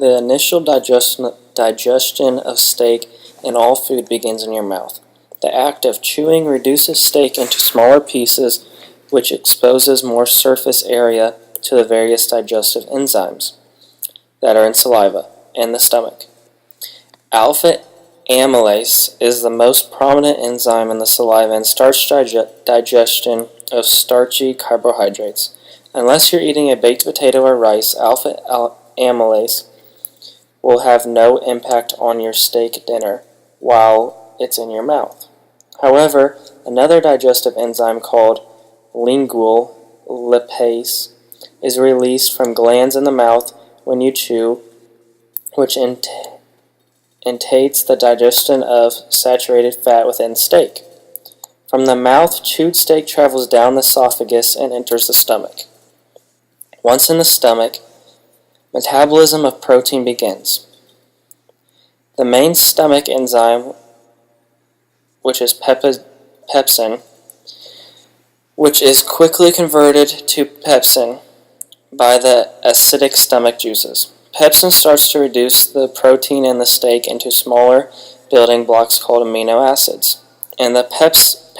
The initial digestion of steak and all food begins in your mouth. The act of chewing reduces steak into smaller pieces, which exposes more surface area to the various digestive enzymes that are in saliva and the stomach. Alpha amylase is the most prominent enzyme in the saliva and starts digestion of starchy carbohydrates. Unless you're eating a baked potato or rice, alpha amylase will have no impact on your steak dinner while it's in your mouth. However, another digestive enzyme called lingual lipase is released from glands in the mouth when you chew, which entates the digestion of saturated fat within steak. From the mouth, chewed steak travels down the esophagus and enters the stomach. Once in the stomach, metabolism of protein begins. The main stomach enzyme, which is pepsin, which is quickly converted to pepsin by the acidic stomach juices. Pepsin starts to reduce the protein in the steak into smaller building blocks called amino acids and the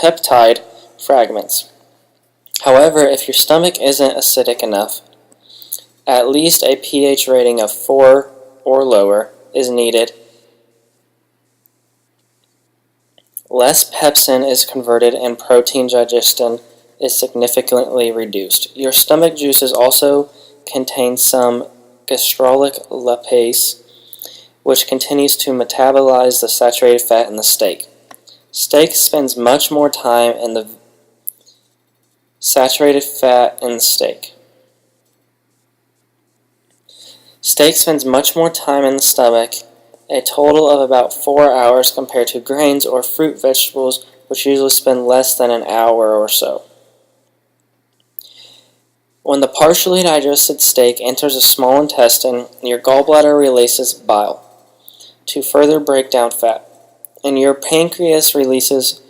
peptide fragments. However, if your stomach isn't acidic enough, at least a pH rating of 4 or lower is needed. Less pepsin is converted and protein digestion is significantly reduced. Your stomach juices also contain some gastrolic lipase, which continues to metabolize the saturated fat in the steak. Steak spends much more time in the saturated fat in the steak. Steak spends much more time in the stomach, a total of about 4 hours compared to grains or fruit vegetables, which usually spend less than an hour or so. When the partially digested steak enters the small intestine, your gallbladder releases bile to further break down fat, and your pancreas releases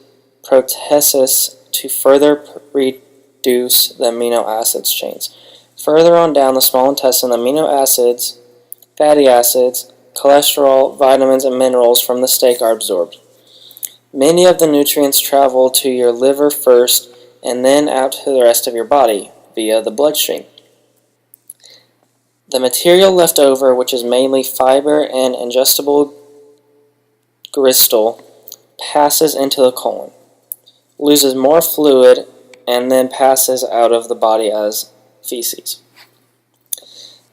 proteases to further reduce the amino acids chains. Further on down the small intestine, amino acids, fatty acids, cholesterol, vitamins, and minerals from the steak are absorbed. Many of the nutrients travel to your liver first and then out to the rest of your body via the bloodstream. The material left over, which is mainly fiber and ingestible gristle, passes into the colon, loses more fluid, and then passes out of the body as feces.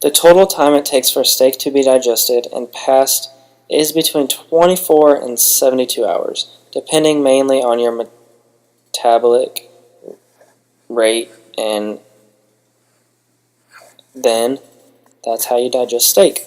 The total time it takes for a steak to be digested and passed is between 24 and 72 hours, depending mainly on your metabolic rate, and then that's how you digest steak.